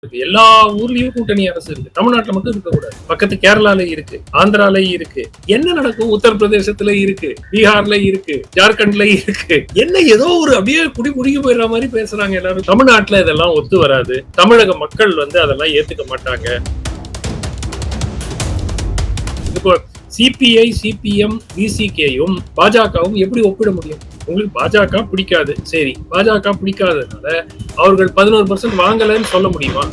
எல்லா ஊர்லயும் கூட்டணி அரசு இருக்கு. தமிழ்நாட்டுல மட்டும் இருக்கக்கூடாது. பக்கத்து கேரளால இருக்கு, ஆந்திரால இருக்கு. என்ன நடக்கும்? உத்தரப்பிரதேசத்துல இருக்கு, பீகார்ல இருக்கு, ஜார்க்கண்ட்ல இருக்கு. என்ன ஏதோ ஒரு அப்படியே குடி குடிக்க போயிடுற மாதிரி பேசுறாங்க எல்லாரும். தமிழ்நாட்டுல இதெல்லாம் ஒத்து வராது. தமிழக மக்கள் அதெல்லாம் ஏத்துக்க மாட்டாங்க. இப்போ சிபிஐ, சிபிஎம், விசிகேயும் பாஜகவும் எப்படி ஒப்பிட முடியும்? உங்களுக்கு பாஜக பிடிக்காது, சரி, பாஜக பிடிக்காததுனால அவர்கள் 11% வாங்கலன்னு சொல்ல முடியுமா?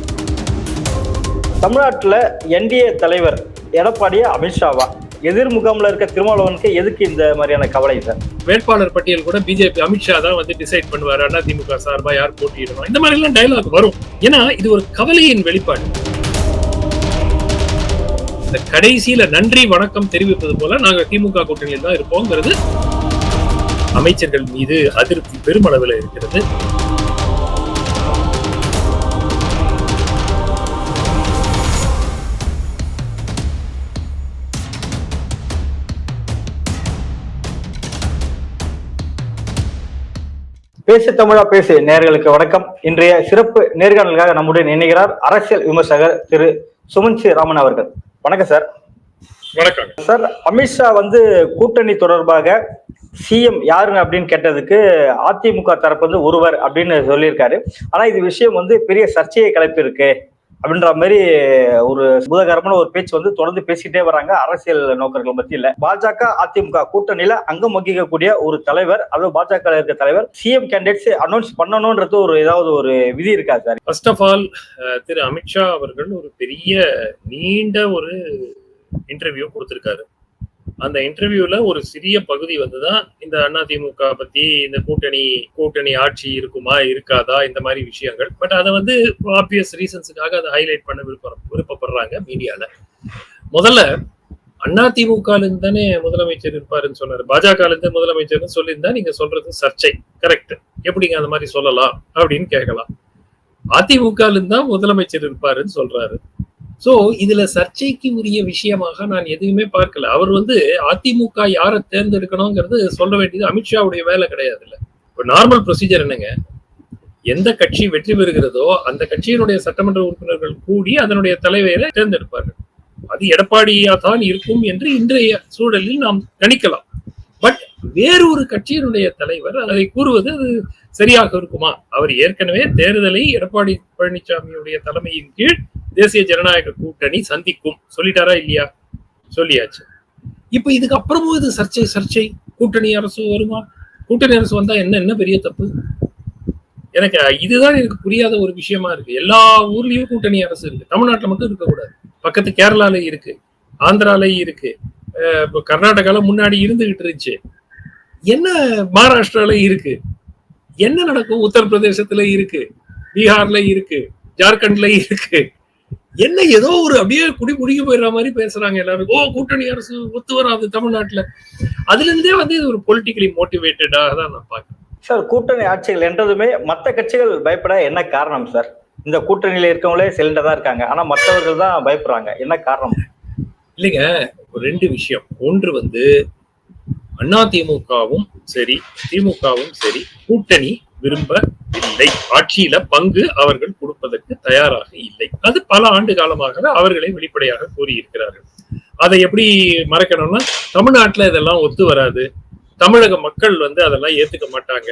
தமிழ்நாட்டுல என்டிஏ தலைவர் எடப்பாடி அமித்ஷாவா? எதிர்முகாம்ல இருக்க திருமாவளவனுக்கு எதுக்கு இந்த மாதிரியான கவலை சார்? வேட்பாளர் பட்டியல் கூட பிஜேபி அமித்ஷா தான் டிசைட் பண்ணுவாரு. அதிமுக சார்பா யார் போட்டியிடணும், இந்த மாதிரி எல்லாம் டயலாக் வரும். ஏன்னா இது ஒரு கவலையின் வெளிப்பாடு. இந்த கடைசியில நன்றி வணக்கம் தெரிவிப்பது போல நாங்க திமுக கூட்டணியில் தான் இருப்போங்கிறது அமைச்சர்கள் மீது அதிருப்தி பெருமளவில் இருக்கிறது. பேசு தமிழா பேசு நேயர்களுக்கு வணக்கம். இன்றைய சிறப்பு நேர்காணலுக்காக நம்முடன் இணைகிறார் அரசியல் விமர்சகர் திரு சுமன் சி ராமன் அவர்கள். வணக்கம் சார். வணக்கம் சார். அமித்ஷா கூட்டணி தொடர்பாக சிஎம் யாருங்க அப்படின்னு கேட்டதுக்கு அதிமுக தரப்பு ஒருவர் அப்படின்னு சொல்லியிருக்காரு. ஆனா இது விஷயம் பெரிய சர்ச்சையை கிளப்பி இருக்கு அப்படின்ற மாதிரி ஒரு பூதகரமான ஒரு பேச்சு தொடர்ந்து பேசிட்டே வராங்க அரசியல் நோக்கர்கள் மத்தியில. பாஜக அதிமுக கூட்டணியில அங்கம் வகிக்கக்கூடிய ஒரு தலைவர், அதாவது பாஜக இருக்க தலைவர் சிஎம் கேண்டிடேட்ஸ் அனௌன்ஸ் பண்ணணும்ன்றது ஏதாவது ஒரு விதி இருக்கா சார்? ஃபர்ஸ்ட் ஆஃப் ஆல் திரு அமித்ஷா அவர்கள் ஒரு பெரிய நீண்ட ஒரு இன்டர்வியூ கொடுத்திருக்காரு. அந்த இன்டர்வியூல ஒரு சிறிய பகுதி தான் இந்த அதிமுக பத்தி, இந்த கூட்டணி ஆட்சி இருக்குமா இருக்காதா, இந்த மாதிரி விஷயங்கள். பட் அதை ஆப்வியஸ் ரீசன்ஸுக்காக அதை ஹைலைட் பண்ண விருப்பப்படுறாங்க மீடியால. முதல்ல அதிமுக தானே முதலமைச்சர் இருப்பாருன்னு சொன்னாரு, பாஜக இருந்து முதலமைச்சர்னு சொல்லியிருந்தா நீங்க சொல்றது சர்ச்சை, கரெக்ட். எப்படிங்க அந்த மாதிரி சொல்லலாம் அப்படின்னு கேட்கலாம். அதிமுக தான் முதலமைச்சர் இருப்பாருன்னு சொல்றாரு. சோ இதுல சர்ச்சைக்கு உரிய விஷயமாக நான் எதுவுமே பார்க்கல. அவர் அதிமுக யாரை தேர்ந்தெடுக்கணுங்கிறது சொல்ல வேண்டியது அமித்ஷாவுடைய வேலை கிடையாது. இல்ல, இப்போ நார்மல் ப்ரொசீஜர் என்னங்க, எந்த கட்சி வெற்றி பெறுகிறதோ அந்த கட்சியினுடைய சட்டமன்ற உறுப்பினர்கள் கூடி அதனுடைய தலைவரை தேர்ந்தெடுப்பார்கள். அது எடப்பாடியா தான் இருக்கும் என்று இன்றைய சூழலில் நாம் கணிக்கலாம். பட் வேறொரு கட்சியினுடைய தலைவர் அதை கூறுவது அது சரியாக இருக்குமா? அவர் ஏற்கனவே தேர்தலை எடப்பாடி பழனிசாமியுடைய தலைமையின் கீழ் தேசிய ஜனநாயக கூட்டணி சந்திக்கும் சொல்லிட்டாரா இல்லையா? சொல்லியாச்சு. இப்ப இதுக்கு அப்புறமும் இது சர்ச்சை கூட்டணி அரசு வருமா? கூட்டணி அரசு வந்தா என்ன பெரிய தப்பு? எனக்கு இதுதான் எனக்கு புரியாத ஒரு விஷயமா இருக்கு. எல்லா ஊர்லயும் கூட்டணி அரசு இருக்கு, தமிழ்நாட்டுல மட்டும் இருக்கக்கூடாது. பக்கத்து கேரளால இருக்கு, ஆந்திரால இருக்கு, கர்நாடகால முன்னாடி இருந்துகிட்டு இருந்துச்சு. என்ன மகாராஷ்டிரால இருக்கு, என்ன நடக்கும்? உத்தரப்பிரதேசத்துல இருக்கு, பீகார்ல இருக்கு, ஜார்க்கண்ட்ல இருக்கு. என்ன ஏதோ ஒரு அப்படியே குடி குடிக்க போயிடுற மாதிரி பேசுறாங்க எல்லாரும். கூட்டணி அரசு ஒத்து வராது தமிழ்நாட்டுல. அதுல இருந்தே இது ஒரு பொலிட்டிக்கலி மோட்டிவேட்டடாக தான் நான் பாக்குறேன் சார். கூட்டணி ஆட்சிகள் என்றதுமே மற்ற கட்சிகள் பயப்பட என்ன காரணம் சார்? இந்த கூட்டணியில இருக்கவங்களே செல்லுண்டா தான் இருக்காங்க, ஆனா மற்றவர்கள் தான் பயப்படுறாங்க, என்ன காரணம்? இல்லைங்க, ரெண்டு விஷயம். ஒன்று அதிமுகவும் சரி திமுகவும் சரி கூட்டணி விரும்பவில்லை. ஆட்சியில பங்கு அவர்கள் கொடுப்பதற்கு தயாராக இல்லை. அது பல ஆண்டு காலமாக அவர்களை வெளிப்படையாக கூறியிருக்கிறார்கள். அதை எப்படி மறைக்கணும்னா, தமிழ்நாட்டுல இதெல்லாம் ஒத்து வராது, தமிழக மக்கள் அதெல்லாம் ஏத்துக்க மாட்டாங்க,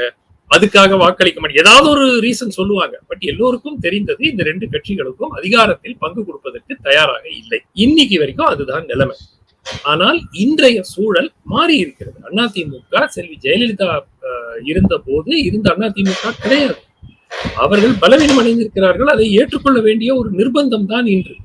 அதுக்காக வாக்களிக்க மாட்டாங்க, ஏதாவது ஒரு ரீசன் சொல்லுவாங்க. பட் எல்லோருக்கும் தெரிந்தது இந்த ரெண்டு கட்சிகளுக்கும் அதிகாரத்தில் பங்கு கொடுப்பதற்கு தயாராக இல்லை. இன்னைக்கு வரைக்கும் அதுதான் நிலைமை. ஆனால் இன்றைய சூழல் மாறி இருக்கிறது. அதிமுக செல்வி ஜெயலலிதா இருந்த போது இருந்த அதிமுக கிடையாது. அவர்கள் பலவீனம் அடைந்திருக்கிறார்கள். அதை ஏற்றுக்கொள்ள வேண்டிய ஒரு நிர்பந்தம் தான் இன்று.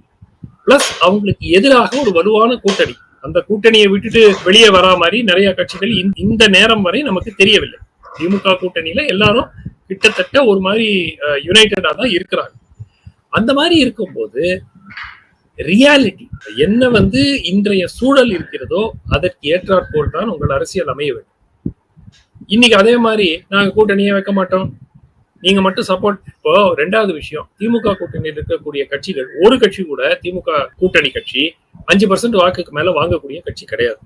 பிளஸ் அவங்களுக்கு எதிராக ஒரு வலுவான கூட்டணி, அந்த கூட்டணியை விட்டுட்டு வெளியே வரா மாதிரி நிறைய கட்சிகள் இந்த நேரம் வரை நமக்கு தெரியவில்லை. திமுக கூட்டணியில எல்லாரும் கிட்டத்தட்ட ஒரு மாதிரி யுனைடடா தான் இருக்கிறாங்க. அந்த மாதிரி இருக்கும்போது ரியாலிட்டி என்ன இன்றைய சூழல் இருக்கிறதோ அதற்கு ஏற்றாற்போல் தான் உங்கள் அரசியல் அமைய வேண்டும். இன்னைக்கு அதே மாதிரி நாங்க கூட்டணியே வைக்க மாட்டோம், நீங்க மட்டும் சப்போர்ட். இப்போ ரெண்டாவது விஷயம், திமுக கூட்டணியில் இருக்கக்கூடிய கட்சிகள் ஒரு கட்சி கூட, திமுக கூட்டணி கட்சி 5% வாக்குக்கு மேல வாங்கக்கூடிய கட்சி கிடையாது.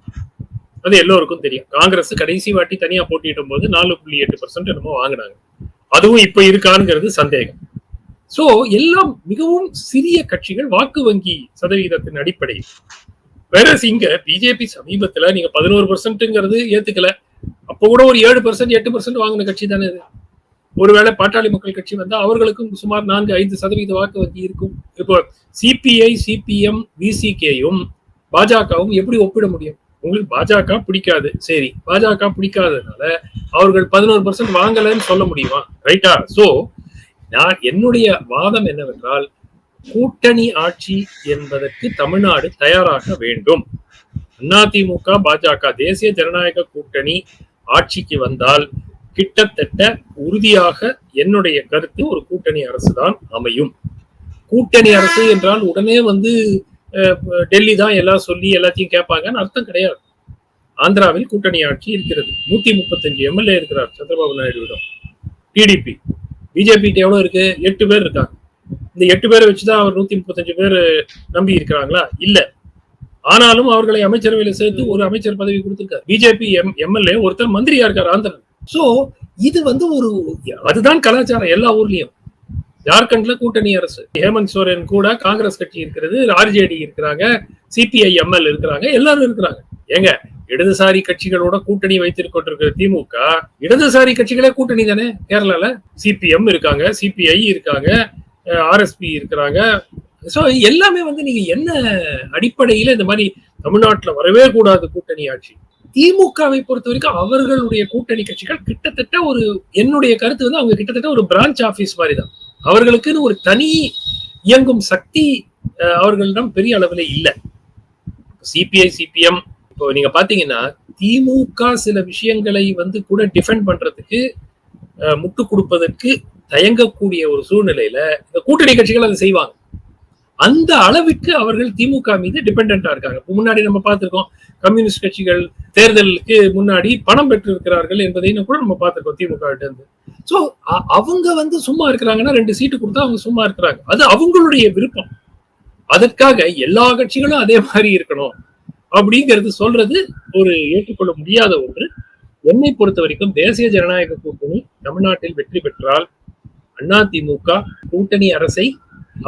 அது எல்லோருக்கும் தெரியும். காங்கிரஸ் கடைசி வாட்டி தனியா போட்டியிடும் போது 4.8% என்னமோ வாங்கினாங்க. அதுவும் இப்ப இருக்காங்கிறது சந்தேகம். சோ எல்லாம் மிகவும் சிறிய கட்சிகள் வாக்கு வங்கி சதவீதத்தின் அடிப்படையில். வேற இங்க பிஜேபி சமீபத்துல நீங்க 11% ஏத்துக்கல, அப்ப கூட ஒரு 7% 8% வாங்கின கட்சி தானே இது. ஒருவேளை பாட்டாளி மக்கள் கட்சி வந்தா அவர்களுக்கும் சுமார் 4-5% வாக்கு வங்கி இருக்கும். இப்போ சிபிஐ, சிபிஎம், விசிகேயும் பாஜகவும் எப்படி ஒப்பிட முடியும்? உங்களுக்கு பாஜக பிடிக்காது, சரி, பாஜக பிடிக்காததுனால அவர்கள் 11% வாங்கலன்னு சொல்ல முடியுமா? ரைட்டா? சோ நான் என்னுடைய வாதம் என்னவென்றால், கூட்டணி ஆட்சி என்பதற்கு தமிழ்நாடு தயாராக வேண்டும். அதிமுக பாஜக தேசிய ஜனநாயக கூட்டணி ஆட்சிக்கு வந்தால் கிட்டத்தட்ட உறுதியாக என்னுடைய கருத்து ஒரு கூட்டணி அரசு தான் அமையும். கூட்டணி அரசு என்றால் உடனே டெல்லி தான் எல்லாம் சொல்லி எல்லாத்தையும் கேட்பாங்கன்னு அர்த்தம் கிடையாது. ஆந்திராவில் கூட்டணி ஆட்சி இருக்கிறது. 135 எம்எல்ஏ இருக்கிறார் சந்திரபாபு நாயுடுவிடம். டிடிபி, பிஜேபி எவ்வளவு இருக்கு? 8 பேர் இருக்காங்க. இந்த 8 பேரை வச்சுதான் அவர் 135 பேர் நம்பி இருக்கிறாங்களா? இல்ல. ஆனாலும் அவர்களை அமைச்சரவையில சேர்த்து ஒரு அமைச்சர் பதவி கொடுத்திருக்காரு. பிஜேபி எம்எல்ஏ ஒருத்தர் மந்திரியா இருக்காரு ஆந்திரா. சோ இது ஒரு அதுதான் கலாச்சாரம் எல்லா ஊர்லயும். ஜார்க்கண்ட்ல கூட்டணி அரசு, ஹேமந்த் சோரன் கூட காங்கிரஸ் கட்சி இருக்கிறது, ஆர்ஜேடி இருக்கிறாங்க, சிபிஐ எம்எல் இருக்கிறாங்க, எல்லாரும் இருக்கிறாங்க. ஏங்க, இடதுசாரி கட்சிகளோட கூட்டணி வைத்திருக்கிற திமுக இடதுசாரி கட்சிகளே கூட்டணி தானே. கேரளால சிபிஎம் இருக்காங்க, சிபிஐ இருக்காங்க, ஆர்எஸ்பி இருக்கிறாங்க. சோ எல்லாமே நீங்க என்ன அடிப்படையில இந்த மாதிரி தமிழ்நாட்டுல வரவே கூடாது கூட்டணி ஆட்சி. திமுகவை பொறுத்த வரைக்கும் அவர்களுடைய கூட்டணி கட்சிகள் கிட்டத்தட்ட என்னுடைய கருத்து அவங்க கிட்டத்தட்ட ஒரு பிரான்ச் ஆபீஸ் மாதிரி தான். அவர்களுக்குன்னு ஒரு தனி இயங்கும் சக்தி அவர்களிடம் பெரிய அளவில் இல்ல. சிபிஐ, சிபிஎம் இப்போ நீங்க பாத்தீங்கன்னா திமுக சில விஷயங்களை கூட டிஃபெண்ட் பண்றதுக்கு முட்டு கொடுப்பதற்கு தயங்கக்கூடிய ஒரு சூழ்நிலையில இந்த கூட்டணி கட்சிகள் அதை செய்வாங்க. அந்த அளவுக்கு அவர்கள் திமுக மீது டிபெண்டா இருக்காங்க. முன்னாடி நம்ம பார்த்திருக்கோம், கம்யூனிஸ்ட் கட்சிகள் தேர்தலுக்கு முன்னாடி பணம் பெற்று இருக்கிறார்கள் என்பதையும் கூட நம்ம பார்த்திருக்கோம் திமுக கிட்ட இருந்து. சோ அவங்க சும்மா இருக்கிறாங்கன்னா 2 சீட்டு கொடுத்தா அவங்க சும்மா இருக்கிறாங்க. அது அவங்களுடைய விருப்பம். அதற்காக எல்லா கட்சிகளும் அதே மாதிரி இருக்கணும் அப்படிங்கிறது சொல்றது ஒரு ஏற்றுக்கொள்ள முடியாத ஒன்று. என்னை பொறுத்த வரைக்கும் தேசிய ஜனநாயக கூட்டணி தமிழ்நாட்டில் வெற்றி பெற்றால் அதிமுக கூட்டணி அரசை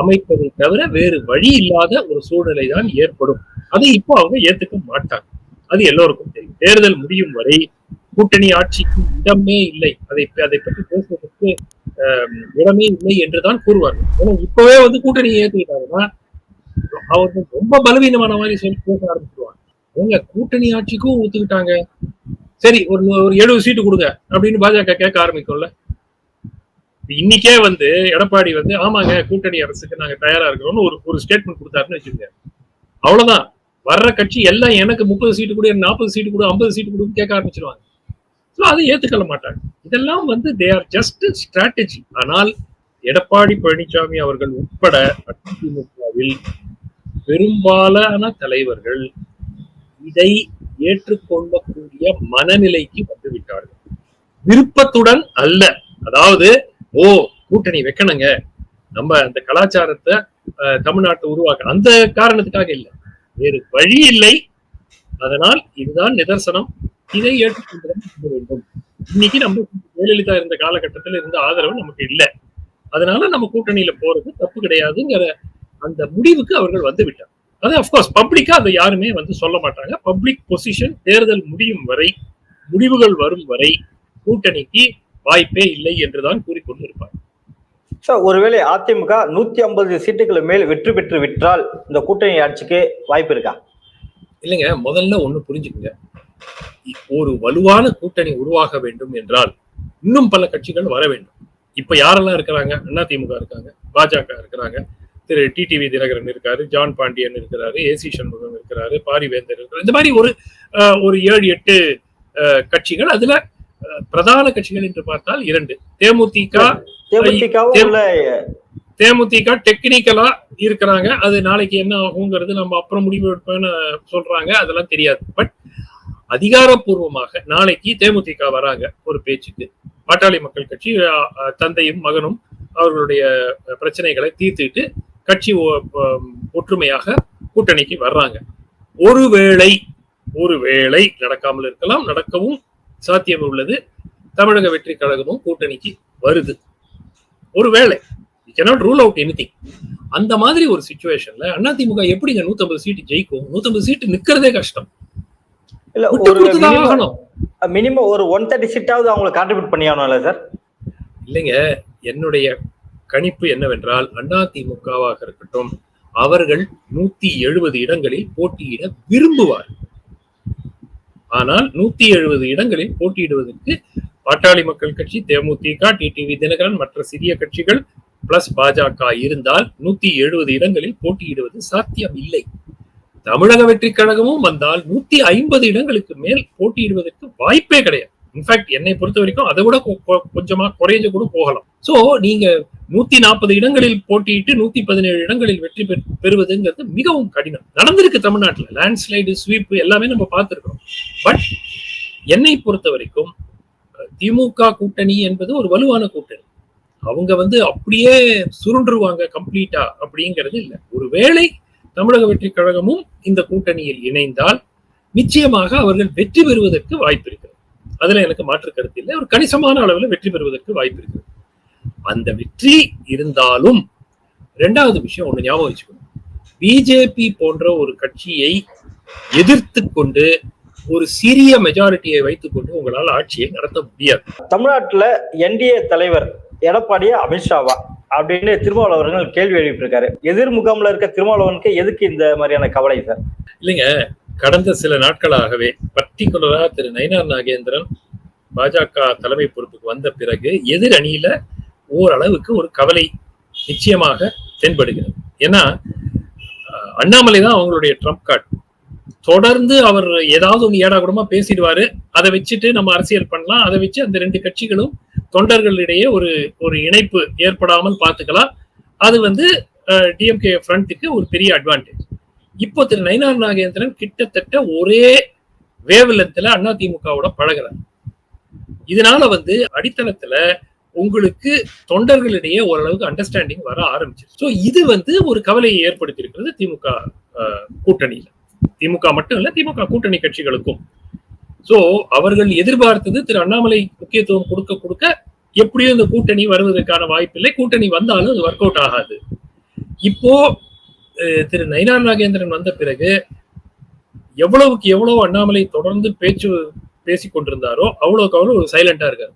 அமைப்பதை தவிர வேறு வழி இல்லாத ஒரு சூழ்நிலை தான் ஏற்படும். அதை இப்போ அவங்க ஏத்துக்க மாட்டாங்க. அது எல்லோருக்கும் தெரியும். தேர்தல் முடியும் வரை கூட்டணி ஆட்சிக்கு இடமே இல்லை, அதை பற்றி பேசுவதற்கு இடமே இல்லை என்றுதான் கூறுவார்கள். ஏன்னா இப்பவே கூட்டணியை ஏத்துக்கிட்டாங்கன்னா அவர்கள் ரொம்ப பலவீனமான மாதிரி சொல்லி பேச ஆரம்பிச்சிருவாங்க. ஏங்க, கூட்டணி ஆட்சிக்கும் ஒத்துக்கிட்டாங்க, சரி ஒரு 70 சீட்டு கொடுங்க அப்படின்னு பாஜக கேட்க ஆரம்பிக்கும்ல. இன்னைக்கே எடப்பாடி ஆமாங்க கூட்டணி அரசுக்கு நாங்க தயாரா இருக்கிறோம்னு ஒரு ஸ்டேட்மெண்ட் கொடுத்தாருன்னு வச்சுக்கோங்க. அவ்வளவுதான். வர்ற கட்சி எல்லாம் எனக்கு 30 சீட்டு கூட, 40 சீட்டு கூட, 50 சீட்டு கூட கேட்க ஆரம்பிச்சிருவாங்க. அதை ஏத்துக்கொள்ள மாட்டாங்க. இதெல்லாம் தே ஆர் ஜஸ்ட் ஸ்ட்ராட்டஜி. ஆனால் எடப்பாடி பழனிசாமி அவர்கள் உட்பட அதிமுகவில் பெரும்பாலான தலைவர்கள் இதை ஏற்றுக்கொள்ளக்கூடிய மனநிலைக்கு வந்துவிட்டார்கள். விருப்பத்துடன் அல்ல. அதாவது கூட்டணி வைக்கணுங்க, நம்ம அந்த கலாச்சாரத்தை தமிழ்நாட்டை உருவாக்க, அந்த காரணத்துக்காக இல்லை, வேறு வழி இல்லை. அதனால் இதுதான் நிதர்சனம். இதை ஏற்றுக்கொண்டு வேண்டும். இன்னைக்கு நம்ம ஜெயலலிதா இருந்த காலகட்டத்தில் இருந்த ஆதரவு நமக்கு இல்லை. அதனால நம்ம கூட்டணியில போறது தப்பு கிடையாதுங்கிற அந்த முடிவுக்கு அவர்கள் விட்டார். அது அப்கோர்ஸ் பப்ளிக்கா அதை யாருமே சொல்ல மாட்டாங்க. பப்ளிக் பொசிஷன் தேர்தல் முடியும் வரை, முடிவுகள் வரும் வரை கூட்டணிக்கு வாய்ப்பே இல்லை என்றுதான் கூறிக்கொண்டிருப்பார். ஒருவேளை அதிமுக 150 சீட்டுகள் மேல் வெற்றி பெற்று விட்டால் இந்த கூட்டணி ஆட்சிக்கு வாய்ப்பு இருக்கா? இல்லைங்க, முதல்ல ஒண்ணு புரிஞ்சுக்கங்க. ஒரு வலுவான கூட்டணி உருவாக வேண்டும் என்றால் இன்னும் பல கட்சிகள் வர வேண்டும். இப்ப யாரெல்லாம் இருக்கிறாங்க? அதிமுக இருக்காங்க, பாஜக இருக்கிறாங்க, திரு டிடிவி தினகரன் இருக்காரு, ஜான் பாண்டியன் இருக்கிறாரு, ஏசி சண்முகம் இருக்கிறாரு, பாரிவேந்தர் இருக்கிறார். இந்த மாதிரி ஒரு 7-8 கட்சிகள். அதுல பிரதான கட்சிகள் என்று பார்த்தால் 2. தேமுதிக டெக்னிக்கலா இருக்கிறாங்க. அது நாளைக்கு என்ன ஆகுங்கிறது நம்ம அப்புறம் முடிவு எடுப்பேன்னு சொல்றாங்க, அதெல்லாம் தெரியாது. பட் அதிகாரப்பூர்வமாக நாளைக்கு தேமுதிக வராங்க ஒரு பேச்சுக்கு. பாட்டாளி மக்கள் கட்சி தந்தையும் மகனும் அவர்களுடைய பிரச்சனைகளை தீர்த்துட்டு கட்சி ஒற்றுமையாக கூட்டணிக்கு வர்றாங்க. ஒருவேளை நடக்காமல் இருக்கலாம், நடக்கவும் சாத்தியம் உள்ளது. தமிழக வெற்றி கழகமும் கூட்டணிக்கு வருது. ஒருவேளை cannot rule out anything. அந்த மாதிரி ஒரு சிச்சுவேஷன்ல அதிமுக எப்படிங்க 150 சீட் ஜெயிக்கும்? 150 சீட் நிக்கிறதே கஷ்டம். இல்ல விட்டு ஒரு கொடுத்துதான் ஆகணும். மினிமம் ஒரு 130 சீட்டாவது அவங்க கான்ட்ரிபியூட் பண்ணியாகணும்ல சார்? இல்லைங்க, என்னுடைய கணிப்பு என்னவென்றால் அதிமுகவாக இருக்கட்டும், அவர்கள் 170 இடங்களில் போட்டியிட விரும்புவார். ஆனால் 170 இடங்களில் போட்டியிடுவதற்கு பாட்டாளி மக்கள் கட்சி, தேமுதிக, டிடிவி தினகரன், மற்ற சிறிய கட்சிகள் பிளஸ் பாஜக இருந்தால் 170 இடங்களில் போட்டியிடுவது சாத்தியம் இல்லை. தமிழக வெற்றி கழகமும் வந்தால் 150 இடங்களுக்கு மேல் போட்டியிடுவதற்கு வாய்ப்பே கிடையாது. இன்ஃபேக்ட் என்னை பொறுத்த வரைக்கும் அதை விட கொஞ்சமா குறைஞ்சு கூட போகலாம். சோ நீங்க 140 இடங்களில் போட்டியிட்டு 117 இடங்களில் வெற்றி பெறுவதுங்கிறது மிகவும் கடினம். நடந்திருக்கு தமிழ்நாட்டில், லேண்ட்ஸ்லைடு, ஸ்வீப் எல்லாமே நம்ம பார்த்திருக்கோம். பட் என்னை பொறுத்த வரைக்கும் திமுக கூட்டணி என்பது ஒரு வலுவான கூட்டணி. அவங்க அப்படியே சுருண்டுருவாங்க கம்ப்ளீட்டா அப்படிங்கிறது இல்லை. ஒருவேளை தமிழக வெற்றி கழகமும் இந்த கூட்டணியில் இணைந்தால் நிச்சயமாக அவர்கள் வெற்றி பெறுவதற்கு வாய்ப்பு இருக்கிறது. அதுல எனக்கு மாற்று கருத்து இல்லை. ஒரு கணிசமான அளவில் வெற்றி பெறுவதற்கு வாய்ப்பு இருக்கிறது. அந்த வெற்றி இருந்தாலும் இரண்டாவது விஷயம் ஒண்ணு ஞாபகம் வச்சுக்கணும். பிஜேபி போன்ற ஒரு கட்சியை எதிர்த்து கொண்டு ஒரு சிறிய மெஜாரிட்டியை வைத்துக் கொண்டு உங்களால் ஆட்சியை நடத்த முடியாது. தமிழ்நாட்டுல என்டிஏ தலைவர் எடப்பாடியா அமித்ஷாவா அப்படின்னு திருமாவளவர்கள் கேள்வி எழுப்பியிருக்காரு. எதிர் முகாம்ல இருக்க திருமாவளவனுக்கு எதுக்கு இந்த மாதிரியான கவலை சார்? இல்லைங்க, கடந்த சில நாட்களாகவே பர்டிகுலரா திரு நயினார் நாகேந்திரன் பாஜக தலைமை பொறுப்புக்கு வந்த பிறகு எதிர் அணியில ஓரளவுக்கு ஒரு கவலை நிச்சயமாக தென்படுகிறது. ஏன்னா அண்ணாமலை தான் அவங்களுடைய ட்ரம்ப் கார்டு. தொடர்ந்து அவர் ஏதாவது ஒன்று ஏடா கூடமா பேசிடுவாரு. அதை வச்சுட்டு நம்ம அரசியல் பண்ணலாம். அதை வச்சு அந்த ரெண்டு கட்சிகளும் தொண்டர்களிடையே ஒரு இணைப்பு ஏற்படாமல் பார்த்துக்கலாம். அது டிஎம்கே ஃப்ரண்ட்டுக்கு ஒரு பெரிய அட்வான்டேஜ். இப்போ திரு நயினார் நாகேந்திரன் கிட்டத்தட்ட ஒரே வேவ் லென்த்ல அதிமுகவோட பழகிறார். இதனால அடித்தளத்துல உங்களுக்கு தொண்டர்களிடையே ஓரளவுக்கு அண்டர்ஸ்டாண்டிங் வர ஆரம்பிச்சிருச்சு. ஸோ இது ஒரு கவலையை ஏற்படுத்தி இருக்கிறது திமுக கூட்டணியில. திமுக மட்டும் இல்ல, திமுக கூட்டணி கட்சிகளுக்கும். சோ அவர்கள் எதிர்பார்த்தது திரு அண்ணாமலை முக்கியத்துவம் கொடுக்க எப்படியும் இந்த கூட்டணி வருவதற்கான வாய்ப்பில்லை. கூட்டணி வந்தாலும் அது ஒர்க் அவுட் ஆகாது. இப்போ திரு நயினார் நாகேந்திரன் வந்த பிறகு எவ்வளவுக்கு எவ்வளவு அண்ணாமலை தொடர்ந்து பேசிக் கொண்டிருந்தாரோ அவ்வளவுக்கு அவ்வளவு ஒரு சைலண்டா இருக்காரு.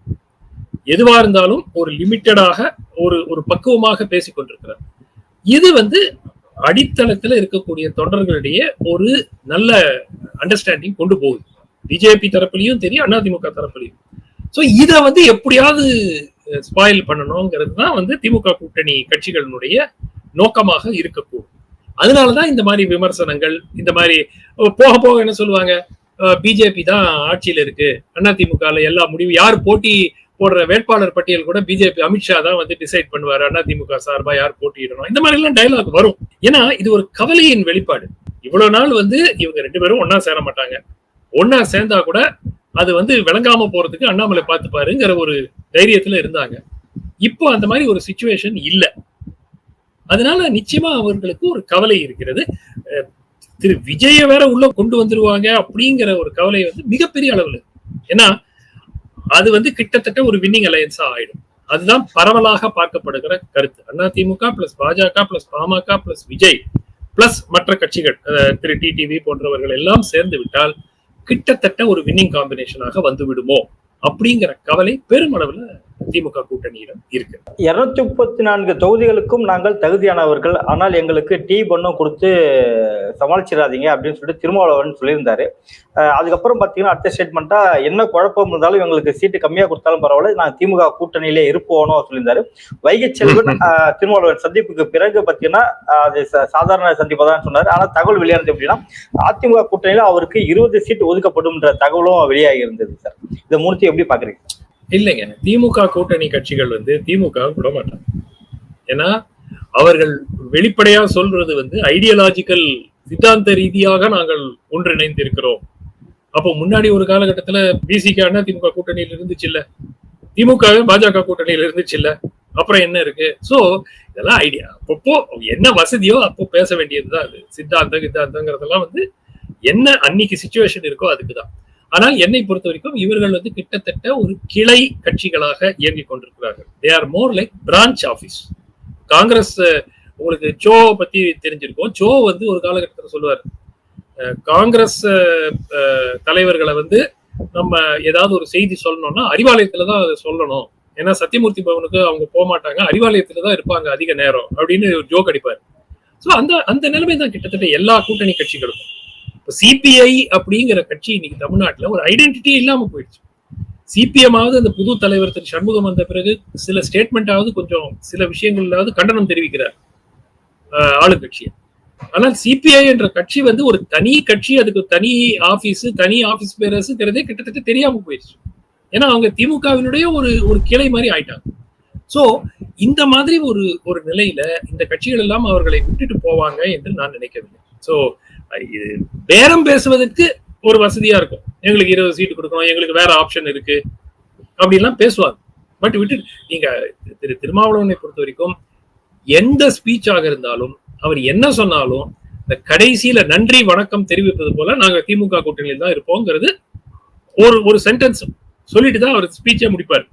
எதுவா இருந்தாலும் ஒரு லிமிட்டடாக ஒரு பக்குவமாக பேசிக் கொண்டிருக்கிறார். இது அடித்தளத்துல இருக்கக்கூடிய தொண்டர்களிடையே ஒரு நல்ல அண்டர்ஸ்டாண்டிங் கொண்டு போகுது. பிஜேபி தரப்புலையும் தெரியும், அதிமுக தரப்புலையும். சோ இத எப்படியாவது ஸ்பாயில் பண்ணணுங்கிறது தான் திமுக கூட்டணி கட்சிகளினுடைய நோக்கமாக இருக்கக்கூடும். அதனாலதான் இந்த மாதிரி விமர்சனங்கள், இந்த மாதிரி போக போக என்ன சொல்லுவாங்க, பிஜேபி தான் ஆட்சியில இருக்கு, அதிமுக எல்லா முடிவு, யார் போட்டி போடுற வேட்பாளர் பட்டியல் கூட பிஜேபி அமித்ஷா தான் டிசைட் பண்ணுவாரு, அதிமுக சார்பா யார் போட்டியிடணும், இந்த மாதிரி எல்லாம் டைலாக் வரும். ஏன்னா இது ஒரு கவலையின் வெளிப்பாடு. இவ்வளவு நாள் இவங்க ரெண்டு பேரும் ஒன்னா சேர மாட்டாங்க, ஒன்னா சேர்ந்தா கூட அது விளங்காம போறதுக்கு அண்ணாமலை பார்த்துப்பாருங்கிற ஒரு தைரியத்துல இருந்தாங்க. இப்போ அந்த மாதிரி ஒரு சிச்சுவேஷன் இல்ல. அதனால நிச்சயமா அவர்களுக்கு ஒரு கவலை இருக்கிறது. திரு விஜய வேற உள்ள கொண்டு வந்துருவாங்க அப்படிங்கிற ஒரு கவலை மிகப்பெரிய அளவுல. ஏன்னா அது கிட்டத்தட்ட ஒரு வின்னிங் அலையன்ஸா ஆயிடும். அதுதான் பரவலாக பார்க்கப்படுகிற கருத்து. அதிமுக பிளஸ் பாஜக plus PMK plus Vijay plus மற்ற கட்சிகள், திரு டிடிவி போன்றவர்கள் எல்லாம் சேர்ந்து விட்டால் கிட்டத்தட்ட ஒரு வின்னிங் காம்பினேஷனாக வந்து விடுமோ அப்படிங்கிற கவலை பெருமளவுல திமுக கூட்டணியிடம் இருக்கு. 234 தொகுதிகளுக்கும் நாங்கள் தகுதியானவர்கள், ஆனால் எங்களுக்கு டீ பண்ணம் கொடுத்து சமாளிச்சிடாதீங்க அப்படின்னு சொல்லிட்டு திருமாவளவன் சொல்லியிருந்தாரு. அதுக்கப்புறம் பாத்தீங்கன்னா அடுத்த ஸ்டேட்மெண்டா என்ன குழப்பம் இருந்தாலும் எங்களுக்கு சீட்டு கம்மியா கொடுத்தாலும் பரவாயில்ல, நான் திமுக கூட்டணியிலே இருப்போனோ சொல்லியிருந்தாரு. வைகை செல்வன் திருமாவளவன் சந்திப்புக்கு பிறகு பாத்தீங்கன்னா அது சாதாரண சந்திப்பா தான் சொன்னாரு. ஆனா தகவல் வெளியானது எப்படின்னா அதிமுக கூட்டணியில அவருக்கு 20 சீட் ஒதுக்கப்படும் என்ற தகவலும் வெளியாகி இருந்தது. சார் இதை மூர்த்தி எப்படி பாக்குறீங்க? இல்லைங்க, திமுக கூட்டணி கட்சிகள் திமுக விட மாட்டாங்க. ஏன்னா அவர்கள் வெளிப்படையா சொல்றது ஐடியாலஜிக்கல் சித்தாந்த ரீதியாக நாங்கள் ஒன்றிணைந்து இருக்கிறோம். அப்போ முன்னாடி ஒரு காலகட்டத்துல பிசிக திமுக கூட்டணியில இருந்துச்சு இல்ல, திமுக பாஜக கூட்டணியில இருந்துச்சு இல்ல, அப்புறம் என்ன இருக்கு? சோ இதெல்லாம் ஐடியா, அப்பப்போ என்ன வசதியோ அப்போ பேச வேண்டியதுதான். அது சித்தாந்தங்கிறதெல்லாம் என்ன அன்னைக்கு சிச்சுவேஷன் இருக்கோ அதுக்குதான். ஆனால் என்னை பொறுத்த வரைக்கும் இவர்கள் கிட்டத்தட்ட ஒரு கிளை கட்சிகளாக இயங்கிக் கொண்டிருக்கிறார்கள். They are more like branch office. Congress உங்களுக்கு சோ பத்தி தெரிஞ்சிருக்கும். சோ வந்து ஒரு காலகட்டத்தில் சொல்லுவார், காங்கிரஸ் தலைவர்களை வந்து நம்ம ஏதாவது ஒரு செய்தி சொல்லணும்னா அறிவாலயத்துலதான் அதை சொல்லணும். ஏன்னா சத்தியமூர்த்தி பவனுக்கு அவங்க போக மாட்டாங்க, அறிவாலயத்துலதான் இருப்பாங்க அதிக நேரம் அப்படின்னு ஜோக் அடிப்பாரு. சோ அந்த நிலைமை தான் கிட்டத்தட்ட எல்லா கூட்டணி கட்சிகளுக்கும். இப்போ சிபிஐ அப்படிங்கிற கட்சி இன்னைக்கு தமிழ்நாட்டுல ஒரு ஐடென்டிட்டி இல்லாம போயிடுச்சு. சிபிஎம் ஆவது அந்த புது தலைவர் திரு சண்முகம் வந்த பிறகு சில ஸ்டேட்மெண்ட் கொஞ்சம் சில விஷயங்களாவது கண்டனம் தெரிவிக்கிறார் ஆளுங்கட்சியை. ஆனால் சிபிஐ என்ற கட்சி வந்து ஒரு தனி கட்சி, அதுக்கு தனி ஆபீஸ் பேரஸுங்கிறதே கிட்டத்தட்ட தெரியாம போயிடுச்சு. ஏன்னா அவங்க திமுகவினுடைய ஒரு கிளை மாதிரி ஆயிட்டாங்க. சோ இந்த மாதிரி ஒரு நிலையில இந்த கட்சிகள் எல்லாம் அவர்களை விட்டுட்டு போவாங்க என்று நான் நினைக்கவில்லை. சோ இது பேரம் பேசுவதற்கு ஒரு வசதியா இருக்கும், எங்களுக்கு 20 சீட்டு கொடுக்கணும், எங்களுக்கு வேற ஆப்ஷன் இருக்கு அப்படின்லாம் பேசுவாங்க. பட் விட்டு நீங்க திரு திருமாவளவனை பொறுத்த வரைக்கும் எந்த ஸ்பீச்சாக இருந்தாலும் அவர் என்ன சொன்னாலும் இந்த கடைசியில நன்றி வணக்கம் தெரிவிப்பது போல நாங்க திமுக கூட்டணியில் தான் இருப்போங்கிறது ஒரு சென்டென்ஸ் சொல்லிட்டு தான் அவர் ஸ்பீச்சை முடிப்பார்.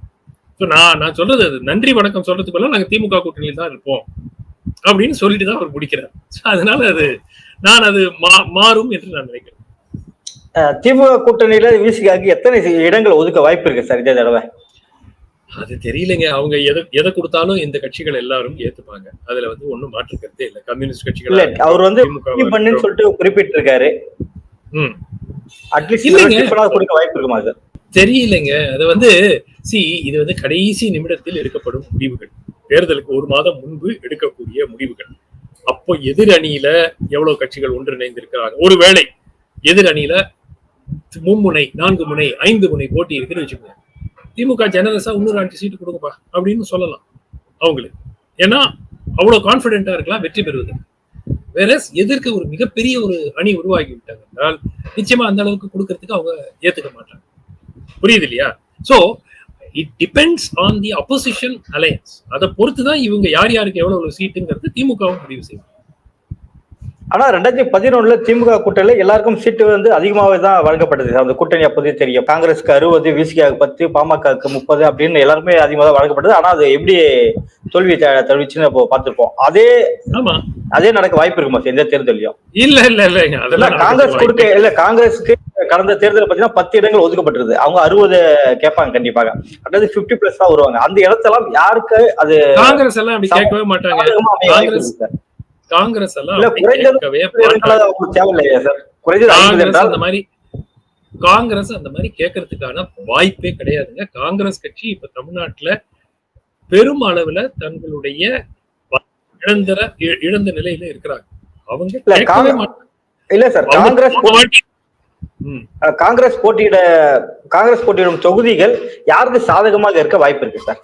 நான் சொல்றது நன்றி வணக்கம் சொல்றதுக்குள்ள நாங்க திமுக கூட்டணியில் தான் இருப்போம் அப்படின்னு சொல்லிட்டு தான் அவர் முடிக்கிறார். அதனால அது மாறும் என்று நான் நினைக்கிறேன். திமுக கூட்டணியில விசிகாக்கு எத்தனை இடங்கள் ஒதுக்க வாய்ப்பு இருக்கு சார் இதே தடவை? அது தெரியலைங்க. அவங்க எதை கொடுத்தாலும் இந்த கட்சிகள் எல்லாரும் ஏத்துப்பாங்க, அதுல வந்து ஒண்ணும் மாற்று கருத்தே இல்லை. கம்யூனிஸ்ட் கட்சிகள் அவர் வந்து சொல்லிட்டு குறிப்பிட்டிருக்காரு. கொடுக்க வாய்ப்பு இருக்குமா சார்? தெரியலைங்க. அது வந்து இது வந்து கடைசி நிமிடத்தில் எடுக்கப்படும் முடிவுகள், தேர்தலுக்கு ஒரு மாதம் முன்பு எடுக்கக்கூடிய முடிவுகள். அப்போ எதிர் அணியில எவ்வளவு கட்சிகள் ஒன்றிணைந்து இருக்கிறாங்க, ஒருவேளை எதிர் அணியில 3 முனை 4 முனை 5 முனை போட்டி இருக்குன்னு வச்சுக்கோங்க, திமுக ஜெனரஸா இன்னொரு 5 சீட்டு கொடுங்கப்பா அப்படின்னு சொல்லலாம் அவங்களுக்கு. ஏன்னா அவ்வளவு கான்பிடென்டா இருக்கலாம் வெற்றி பெறுவது. வேற எதிர்க்க ஒரு மிகப்பெரிய ஒரு அணி உருவாகி விட்டாங்க என்றால் நிச்சயமா அந்த அளவுக்கு கொடுக்கறதுக்கு அவங்க ஏத்துக்க மாட்டாங்க. புரியுது இல்லையா? So it depends on the opposition alliance. அதை பொறுத்துதான் இவங்க யார் யாருக்கு எவ்வளவு சீட்டுங்கிறது திமுகவும் முடிவு செய்யும். ஆனா 2011 திமுக கூட்டணியில எல்லாருக்கும் சீட்டு வந்து அதிகமாவே தான் வழங்கப்பட்டது. அந்த கூட்டணி அப்போதே தெரியும், காங்கிரஸ்க்கு 60, விசிகாவுக்கு 10, பாமகவுக்கு 30 அப்படின்னு எல்லாருமே அதிகமாக தான் வழங்கப்பட்டது. ஆனா அது எப்படி தோல்வி தழுவிச்சுன்னு இப்போ பார்த்திருப்போம். அதே நடக்க வாய்ப்பு இருக்குமா எந்த தேர்தலையும்? இல்ல அதெல்லாம் காங்கிரஸ் கொடுக்க இல்ல. காங்கிரஸுக்கு கடந்த தேர்தல் பாத்தீங்கன்னா 10 இடங்கள் ஒதுக்கப்பட்டிருது. அவங்க 60 கேட்பாங்க கண்டிப்பாக, அதாவது 50+ தான் வருவாங்க. அந்த இடத்தெல்லாம் யாருக்கு அது காங்கிரஸ் எல்லாம் அப்படி கேட்கவே மாட்டாங்க. காங்கிரஸ் எல்லாம் காங்கிரஸ் அந்த மாதிரி கேட்கறதுக்கான வாய்ப்பே கிடையாதுங்க. காங்கிரஸ் கட்சி இப்ப தமிழ்நாட்டுல பெரும் அளவுல தங்களுடைய இழந்த நிலையில இருக்கிறாங்க. அவங்க இல்ல சார், காங்கிரஸ் போட்டியிடும் தொகுதிகள் யாருக்கு சாதகமாக இருக்க வாய்ப்பு இருக்கு சார்?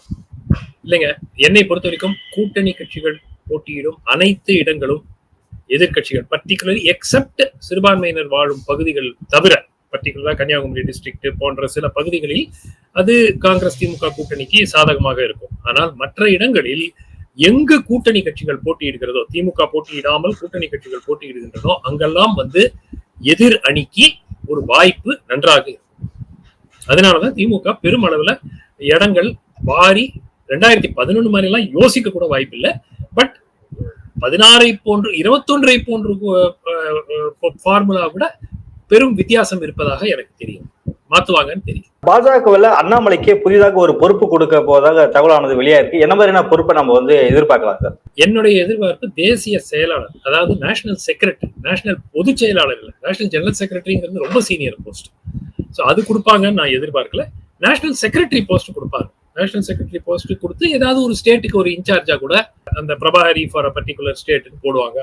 இல்லைங்க, என்னை பொறுத்த வரைக்கும் கூட்டணி கட்சிகள் போட்டியிடும் அனைத்து இடங்களும் எதிர்கட்சிகள், பர்டிகுலர்லி எக்ஸப்ட் சிறுபான்மையினர் வாழும் பகுதிகள் தவிர, பர்டிகுலரா கன்னியாகுமரி டிஸ்ட்ரிக்ட் போன்ற சில பகுதிகளில் அது காங்கிரஸ் திமுக கூட்டணிக்கு சாதகமாக இருக்கும். ஆனால் மற்ற இடங்களில் எங்கு கூட்டணி கட்சிகள் போட்டியிடுகிறதோ, திமுக போட்டியிடாமல் கூட்டணி கட்சிகள் போட்டியிடுகின்றனோ அங்கெல்லாம் வந்து எதிர் அணிக்கு ஒரு வாய்ப்பு நன்றாக இருக்கும். அதனாலதான் திமுக பெருமளவுல இடங்கள் வாரி 2011 மாதிரி எல்லாம் யோசிக்க கூட வாய்ப்பு இல்லை. பட் 16 போன்று 21 போன்று ஃபார்முலா விட பெரும் வித்தியாசம் இருப்பதாக எனக்கு தெரியும். மாத்துவாங்கன்னு தெரியும். பாஜகவில் அண்ணாமலைக்கு புதிதாக ஒரு பொறுப்பு கொடுக்க போவதாக தகவலானது வெளியா இருக்கு. என்ன மாதிரியான பொறுப்பை நம்ம வந்து எதிர்பார்க்கலாம் சார்? என்னுடைய எதிர்பார்ப்பு தேசிய செயலாளர், அதாவது நேஷனல் செக்ரட்டரி, நேஷனல் பொதுச் செயலாளர் இல்ல, நேஷனல் ஜெனரல் செக்ரட்டரிங்கிறது ரொம்ப சீனியர் போஸ்ட். ஸோ அது கொடுப்பாங்கன்னு நான் எதிர்பார்க்கல. நேஷனல் செக்ரட்டரி போஸ்ட் கொடுப்பாங்க. நேஷனல் செக்ரட்டரி போஸ்ட் கொடுத்து ஏதாவது ஒரு ஸ்டேட்டுக்கு ஒரு இன்சார்ஜா கூட அந்த பிரபாகரி ஃபார் அ பர்டிகுலர் ஸ்டேட்டுக்கு போடுவாங்க.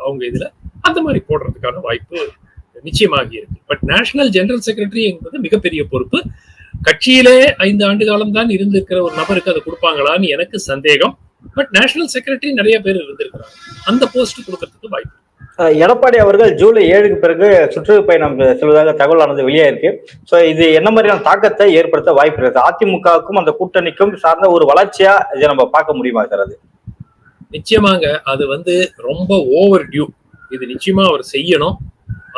அவங்க இதுல அந்த மாதிரி போடுறதுக்கான வாய்ப்பு நிச்சயமாக இருக்கு. பட் நேஷனல் ஜெனரல் செக்ரட்டரி என்பது மிகப்பெரிய பொறுப்பு. கட்சியிலே 5 ஆண்டு காலம் தான் இருந்திருக்கிற ஒரு நபருக்கு அதை கொடுப்பாங்களான்னு எனக்கு சந்தேகம். பட் நேஷனல் செக்ரட்டரி நிறைய பேர் இருந்திருக்கிறாங்க, அந்த போஸ்ட் கொடுக்கறதுக்கு வாய்ப்பு. எடப்பாடி அவர்கள் ஜூலை 7க்கு பிறகு சுற்றுப்பயணம் செல்வதாக தகவலானது வெளியா இருக்கு. சோ இது என்ன மாதிரியான தாக்கத்தை ஏற்படுத்த வாய்ப்பு இருக்கு? அதிமுகவுக்கும் அந்த கூட்டணிக்கும் சார்ந்த ஒரு வளர்ச்சியா இதை நம்ம பார்க்க முடியுமா சார்? அது நிச்சயமாங்க, அது வந்து ரொம்ப ஓவர் டியூ. இது நிச்சயமா அவர் செய்யணும்.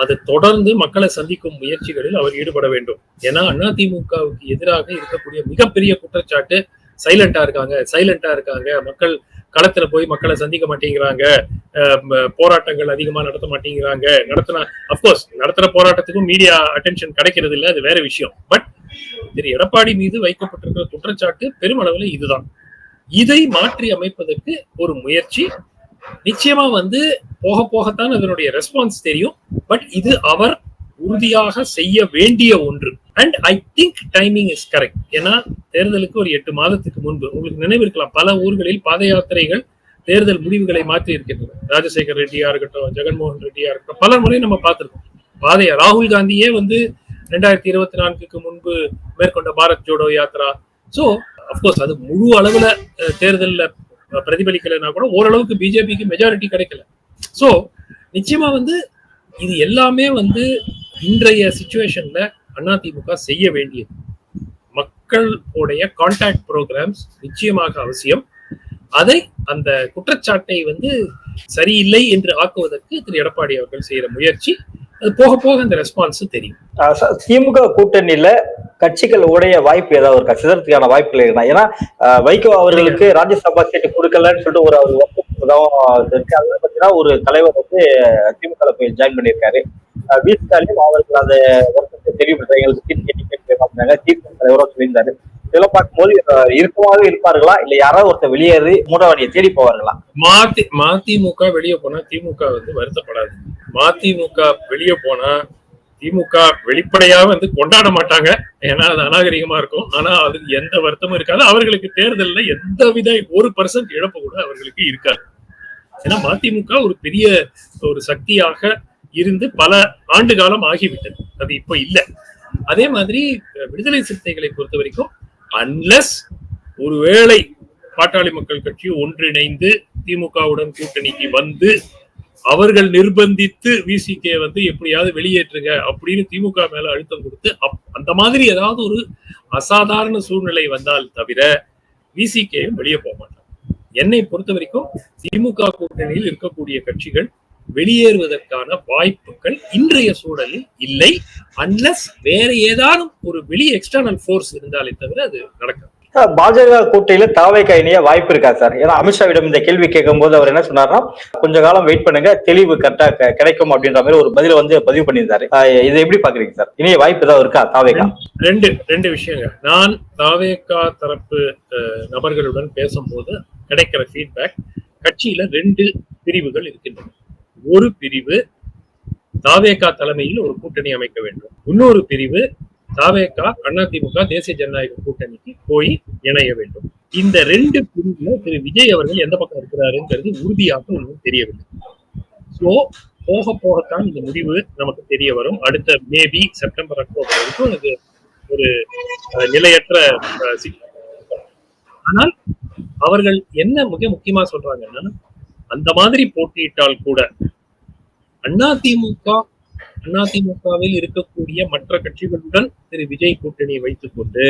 அது தொடர்ந்து மக்களை சந்திக்கும் முயற்சிகளில் அவர் ஈடுபட வேண்டும். ஏன்னா அதிமுகவுக்கு எதிராக இருக்கக்கூடிய மிகப்பெரிய குற்றச்சாட்டு சைலண்டா இருக்காங்க, மக்கள் களத்துல போய் மக்களை சந்திக்க மாட்டேங்கிறாங்க, போராட்டங்கள் அதிகமா நடத்த மாட்டேங்கிறாங்க. அப்கோர்ஸ் நடத்துற போராட்டத்துக்கும் மீடியா அட்டென்ஷன் கிடைக்கிறது இல்லை, அது வேற விஷயம். பட் திரு எடப்பாடி மீது வைக்கப்பட்டிருக்கிற குற்றச்சாட்டு பெருமளவுல இதுதான். இதை மாற்றி அமைப்பதற்கு ஒரு முயற்சி நிச்சயமா போக போகத்தான் அதனுடைய ரெஸ்பான்ஸ் தெரியும். பட் இது அவர் உறுதியாக செய்ய வேண்டிய ஒன்று. And I think timing is correct. ஏன்னா தேர்தலுக்கு ஒரு 8 மாதத்துக்கு முன்பு உங்களுக்கு நினைவு இருக்கலாம், பல ஊர்களில் பாத யாத்திரைகள் தேர்தல் முடிவுகளை மாற்றி இருக்கின்றன. ராஜசேகர் ரெட்டியா இருக்கட்டும், ஜெகன்மோகன் ரெட்டியா இருக்கட்டும், பல முறை நம்ம பார்த்திருக்கோம். ராகுல் காந்தியே 2024க்கு முன்பு மேற்கொண்ட பாரத் ஜோடோ யாத்ரா. சோ அப்கோர்ஸ் அது முழு அளவுல தேர்தல்ல பிரதிபலிக்கலைன்னா கூட ஓரளவுக்கு பிஜேபிக்கு மெஜாரிட்டி கிடைக்கல. சோ நிச்சயமா இது எல்லாமே இன்றைய சிச்சுவேஷன்ல அதிமுக செய்ய வேண்டியது. மக்களுடைய கான்டாக்ட் ப்ரோக்ராம்ஸ் நிச்சயமாக அவசியம். அதை அந்த குற்றச்சாட்டை சரியில்லை என்று ஆக்குவதற்கு திரு எடப்பாடி அவர்கள் செய்யற முயற்சி, அது போக போக அந்த ரெஸ்பான்ஸ் தெரியும். திமுக கூட்டணியில கட்சிகள் உடைய வாய்ப்பு ஏதாவது இருக்கா? சிதறதுக்கான வாய்ப்புகள் இருக்கா? ஏன்னா வைகோ அவர்களுக்கு ராஜ்யசபா சீட்டு கொடுக்கலன்னு சொல்லிட்டு ஒரு இருக்கு. அதுல பாத்தீங்கன்னா ஒரு தலைவர் திமுக போய் ஜாயின் பண்ணியிருக்காரு. வீட்டாலையும் அவர்கள் அந்த வருஷத்தை தெளிவுபடுத்த எங்களுக்கு சீட் கேட்டு பார்த்தாங்க, திமுக தலைவரும் சொல்லியிருந்தாரு. இதெல்லாம் பார்க்கும்போது இருக்கமாவே இருப்பார்களா, இல்ல யாராவது ஒருத்தர் வெளியேறி மூடவாடியை தேடி போவார்களா? மதிமுக வெளியே போனா திமுக வருத்தப்படாது. மதிமுக வெளியே போனா திமுக வெளிப்படையா கொண்டாட மாட்டாங்க, ஏன்னா அது அநாகரிகமா இருக்கும். ஆனா அதுக்கு எந்த வருத்தமும் இருக்காது. அவர்களுக்கு தேர்தல்ல எந்த வித 1% இழப்பு கூட அவர்களுக்கு இருக்காது. ஏன்னா மதிமுக ஒரு பெரிய ஒரு சக்தியாக இருந்து பல ஆண்டு காலம் ஆகிவிட்டது, அது இப்ப இல்ல. அதே மாதிரி விடுதலை சிறுத்தைகளை பொறுத்த வரைக்கும் அன்லஸ் ஒருவேளை பாட்டாளி மக்கள் கட்சி ஒன்றிணைந்து திமுகவுடன் கூட்டணிக்கு அவர்கள் நிர்பந்தித்து விசிகே எப்படியாவது வெளியேற்றுங்க அப்படின்னு திமுக மேல அழுத்தம் கொடுத்து அந்த மாதிரி ஏதாவது ஒரு அசாதாரண சூழ்நிலை வந்தால் தவிர விசிகேயும் வெளியே போக மாட்டாங்க. என்னை பொறுத்த வரைக்கும் திமுக கூட்டணியில் இருக்கக்கூடிய கட்சிகள் வெளியேறுவதற்கான வாய்ப்புகள் இன்றைய சூழலில் இல்லை, அன்லஸ் வேற ஏதானும் ஒரு வெளி எக்ஸ்டர்னல் போர்ஸ் இருந்தாலே தவிர அது நடக்காது. பாஜக கூட்டணியில தாவேகா இணைய வாய்ப்பு இருக்கா சார்? ஏன்னா அமித்ஷாவிடம் இந்த கேள்வி கேட்கும் போது அவர் என்ன சொன்னார்னா, கொஞ்ச காலம் வெயிட் பண்ணுங்க, தெளிவு கரெக்டா கிடைக்கும் அப்படின்ற மாதிரி ஒரு பதில பதிவு பண்ணியிருந்தாரு. இதை எப்படி பாக்குறீங்க சார்? இணைய வாய்ப்பு ஏதாவது இருக்கா தாவேகா? ரெண்டு விஷயங்க. நான் தாவேகா தரப்பு நபர்களுடன் பேசும்போது கிடைக்கிற ஃபீட்பேக், கட்சியில 2 பிரிவுகள் இருக்கின்றன. ஒரு பிரிவு தாவேகா தலைமையில் ஒரு கூட்டணி அமைக்க வேண்டும், இன்னொரு பிரிவு தாவேகா அதிமுக தேசிய ஜனநாயக கூட்டணிக்கு போய் இணைய வேண்டும். இந்த 2 பிரிவுல திரு விஜய் அவர்கள் எந்த பக்கம் இருக்கிறாருங்கிறது உறுதியாக ஒன்றும் தெரியவில்லை. சோ போக போகத்தான் இந்த முடிவு நமக்கு தெரிய வரும். அடுத்த மேபி செப்டம்பர் அக்டோபர் வரைக்கும் இது ஒரு நிலையற்ற. ஆனால் அவர்கள் என்ன மிக முக்கியமா சொல்றாங்கன்னா, அந்த மாதிரி போட்டியிட்டால் கூட அதிமுகவில் இருக்கக்கூடிய மற்ற கட்சிகளுடன் திரு விஜய் கூட்டணியை வைத்துக் கொண்டு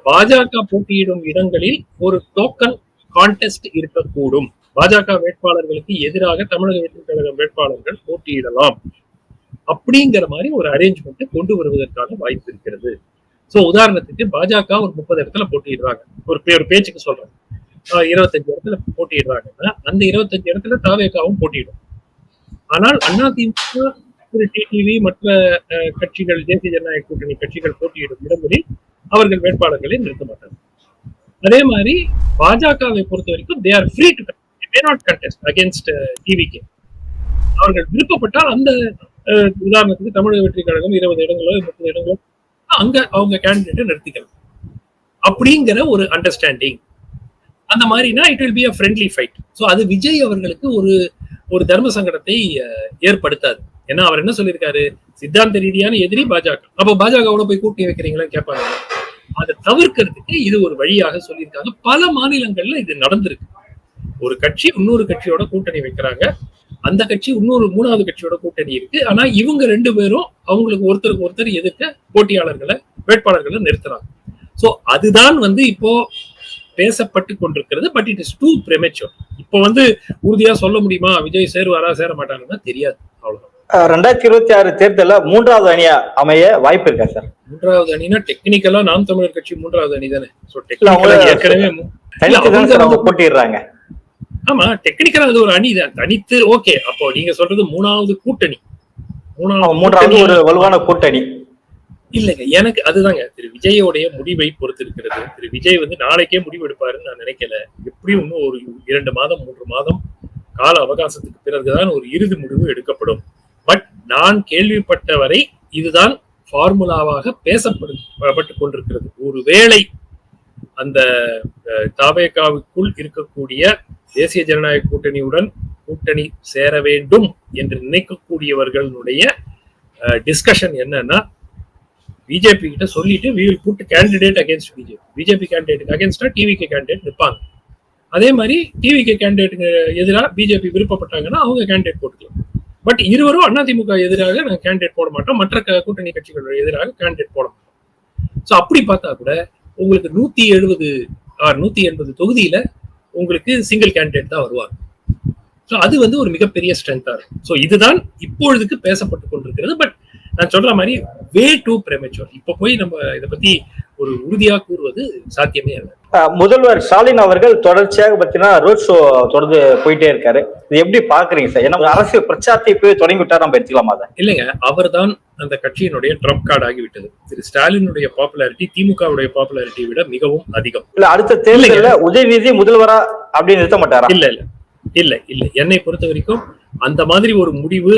பாஜக போட்டியிடும் இடங்களில் ஒரு டோக்கன் கான்டெஸ்ட் இருக்கக்கூடும். பாஜக வேட்பாளர்களுக்கு எதிராக தமிழக வெற்றிக் கழகம் வேட்பாளர்கள் போட்டியிடலாம் அப்படிங்கிற மாதிரி ஒரு அரேஞ்ச்மெண்ட் கொண்டு வருவதற்கான வாய்ப்பு இருக்கிறது. சோ உதாரணத்துக்கு பாஜக ஒரு 30 இடத்துல போட்டியிடுறாங்க, ஒரு பேச்சுக்கு சொல்றாங்க, 25 இடத்துல போட்டியிடுறாங்கன்னா அந்த 25 இடத்துல தாவேகாவும் போட்டியிடும். ஆனால் அதிமுக, டிடிவி, மற்ற கட்சிகள், தேசிய ஜனநாயக கூட்டணி கட்சிகள் போட்டியிடும் இடங்களில் அவர்கள் வேட்பாளர்களை நிறுத்த மாட்டார்கள். அதே மாதிரி பாஜகவை பொறுத்த வரைக்கும் they are free to may not contest against TVK. அவர்கள் விருப்பப்பட்டால் அந்த உதாரணத்துக்கு தமிழக வெற்றிக் கழகம் 20 இடங்களோ 30 இடங்களோ அங்க அவங்க கேண்டிடேட்டை நிறுத்திக்கலாம் அப்படிங்கிற ஒரு அண்டர்ஸ்டாண்டிங். அந்த மாதிரினா it will be a friendly fight. So அது விஜய் அவர்களுக்கு ஒரு தர்ம சங்கடத்தை ஏற்படுத்தாது. ஏன்னா அவர் என்ன சொல்லியிருக்காரு, சித்தாந்த ரீதியான எதிரி பாஜக, அப்ப பாஜகவோட போய் கூட்டணி வைக்கிறீங்களான்னு கேட்பாங்க. அதை தவிர்க்கிறதுக்கு இது ஒரு வழியாக சொல்லியிருக்காங்க. பல மாநிலங்கள்ல இது நடந்திருக்கு. ஒரு கட்சி இன்னொரு கட்சியோட கூட்டணி வைக்கிறாங்க, அந்த கட்சி இன்னொரு 3வது கட்சியோட கூட்டணி இருக்கு. ஆனா இவங்க 2 பேரும் அவங்களுக்கு ஒருத்தருக்கு ஒருத்தர் எதிர்க்க போட்டியாளர்களை வேட்பாளர்களை நிறுத்துறாங்க. சோ அதுதான் இப்போ பேசப்பட்டு கொண்டிருக்கிறது. But it is too premature. இப்போ உறுதியா சொல்ல முடியுமா விஜய் சேருவாரா சேர மாட்டாருன்னா தெரியாது. அவ்வளவுதான். 2026 தேர்தல 3வது அணியா அமைய வாய்ப்பு இருக்கா சார்? 3வது அணினா டெக்னிக்கலா நாம் தமிழர் கட்சி 3வது அணி தானே. சோ டெக்னிக்கலா ஏற்கனவே போட்டிடுறாங்க. ஆமா, டெக்னிக்கலா அது ஒரு அணி தான் தனித்து. ஓகே, அப்போ நீங்க சொல்றது மூணாவது கூட்டணி. மூன்றாவது ஒரு வலுவான கூட்டணி இல்லைங்க. எனக்கு அதுதாங்க திரு விஜயோடைய முடிவை பொறுத்து இருக்கிறது. திரு விஜய் வந்து நாளைக்கே முடிவு எடுப்பாருன்னு நான் நினைக்கல. எப்படியும் இன்னும் ஒரு 2 மாதம் 3 மாதம் கால அவகாசத்துக்கு பிறகுதான் ஒரு இறுதி முடிவு எடுக்கப்படும். பட் நான் கேள்விப்பட்ட வரை இதுதான் ஃபார்முலாவாக பேசப்பட்டு கொண்டிருக்கிறது. ஒருவேளை அந்த தாவேகாவுக்குள் இருக்கக்கூடிய தேசிய ஜனநாயக கூட்டணியுடன் கூட்டணி சேர வேண்டும் என்று நினைக்கக்கூடியவர்களுடைய டிஸ்கஷன் என்னன்னா, பிஜேபி கிட்ட சொல்லிட்டு we will put candidate against BJP. BJP candidate அகேன்ஸ்டா டிவிகே கேண்டிடேட் நிற்பாங்க. அதே மாதிரி டிவிகே கேண்டிடேட்டுக்கு எதிராக பிஜேபி விருப்பப்பட்டாங்கன்னா அவங்க கேண்டிடேட் போட்டுக்கலாம். பட் இருவரும் அதிமுக எதிராக நாங்கள் கேண்டிடேட் போட மாட்டோம், மற்ற கூட்டணி கட்சிகளோட எதிராக கேண்டிடேட் போட மாட்டோம். ஸோ அப்படி பார்த்தா கூட உங்களுக்கு 180 தொகுதியில உங்களுக்கு சிங்கிள் கேண்டிடேட் தான் வருவாங்க. ஸோ அது வந்து ஒரு மிகப்பெரிய ஸ்ட்ரென்த்தா இருக்கும். ஸோ இதுதான் இப்பொழுதுக்கு பேசப்பட்டு கொண்டிருக்கிறது. பட் நான் சொல்ற மாதிரி வே டூ பிரேமெச்சூர். இப்ப போய் நம்ம இதை பத்தி ஒரு உறுதியா கூறுவது சாத்தியமே இல்லை. முதல்வர் ஸ்டாலின் அவர்கள் தொடர்ச்சியாக பார்த்தீங்கன்னா ரோட் ஷோ தொடர்ந்து போயிட்டே இருக்காரு. இது எப்படி பாக்குறீங்க சார்? ஏன்னா அரசியல் பிரச்சாரத்தை போய் தொடங்கி விட்டா நம்ம எடுத்துக்கலாமா? அதை இல்லைங்க, அவர் தான் அந்த கட்சியினுடைய ட்ரம்ப் கார்டு ஆகிவிட்டது. திரு ஸ்டாலினுடைய பாப்புலாரிட்டி திமுகவுடைய பாப்புலாரிட்டியை விட மிகவும் அதிகம். இல்ல அடுத்த தேர்தலில் உதயநிதி முதல்வரா அப்படின்னு நிறுத்த மாட்டாரா? இல்ல இல்ல இல்ல இல்ல என்னை பொறுத்த வரைக்கும் அந்த மாதிரி ஒரு முடிவு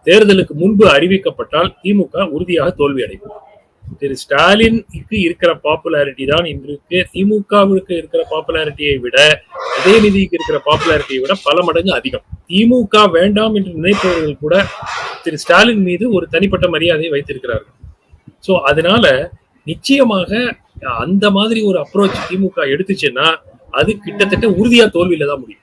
தேர்தலுக்கு முன்பு அறிவிக்கப்பட்டால் திமுக உறுதியாக தோல்வி அடையும். திரு ஸ்டாலினுக்கு இருக்கிற பாப்புலாரிட்டி தான் இன்றைக்கு திமுகவுக்கு இருக்கிற பாப்புலாரிட்டியை விட உதயநிதிக்கு இருக்கிற பாப்புலாரிட்டியை விட பல மடங்கு அதிகம். திமுக வேண்டாம் என்று நினைப்பவர்கள் கூட திரு ஸ்டாலின் மீது ஒரு தனிப்பட்ட மரியாதையை வைத்திருக்கிறார்கள். ஸோ அதனால நிச்சயமாக அந்த மாதிரி ஒரு அப்ரோச் திமுக எடுத்துச்சுன்னா அது கிட்டத்தட்ட உறுதியா தோல்வியில தான் முடியும்.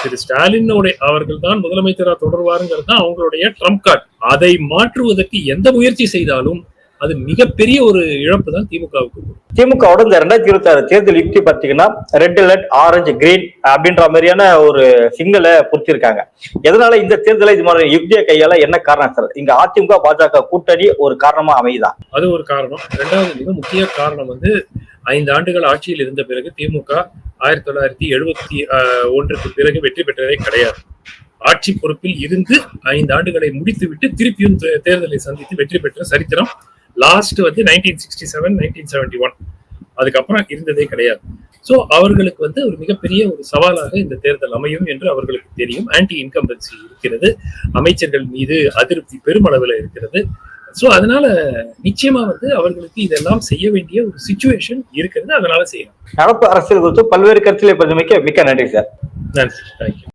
திரு ஸ்டாலின் அவர்கள் தான் முதலமைச்சராக தொடர்வாருங்கிறது தான் அவங்களுடைய ட்ரம்ப் கார்டு. அதை மாற்றுவதற்கு எந்த முயற்சி செய்தாலும் அது மிகப்பெரிய ஒரு இழப்பு தான் திமுகவுக்கு. திமுகவோட இந்த 2026 தேர்தல் யுக்தி பார்த்தீங்கன்னா ரெட் அலர்ட், ஆரஞ்சு, கிரீன் அப்படின்ற மாதிரியான ஒரு சிக்னலை பொறுத்திருக்காங்க. எதனால இந்த தேர்தலை இது மாதிரி யுக்தியை கையால என்ன காரணம் சார்? இங்க அதிமுக பாஜக கூட்டணி ஒரு காரணமா அமையுதா? அது ஒரு காரணம். இரண்டாவது மிக முக்கிய காரணம் வந்து 5 ஆண்டுகள் ஆட்சியில் இருந்த பிறகு திமுக 1971 பிறகு வெற்றி பெற்றதே கிடையாது. ஆட்சி பொறுப்பில் இருந்து 5 ஆண்டுகளை முடித்துவிட்டு திருப்பியும் தேர்தலை சந்தித்து வெற்றி பெற்ற சரித்திரம் லாஸ்ட் வந்து 1967, 1971 அதுக்கப்புறம் இருந்ததே கிடையாது. சோ அவர்களுக்கு வந்து ஒரு மிகப்பெரிய ஒரு சவாலாக இந்த தேர்தல் அமையும் என்று அவர்களுக்கு தெரியும். ஆன்டி இன்கம்பன்சி இருக்கிறது, அமைச்சர்கள் மீது அதிருப்தி பெருமளவில் இருக்கிறது. சோ அதனால நிச்சயமா வந்து அவர்களுக்கு இதெல்லாம் செய்ய வேண்டிய ஒரு சிச்சுவேஷன் இருக்கிறது. அதனால செய்யணும். நடப்பு அரசியல் குறித்து பல்வேறு கருத்துக்களை பகிர்ந்தமைக்கு மிக்க நன்றி சார். நன்றி, தேங்க்யூ.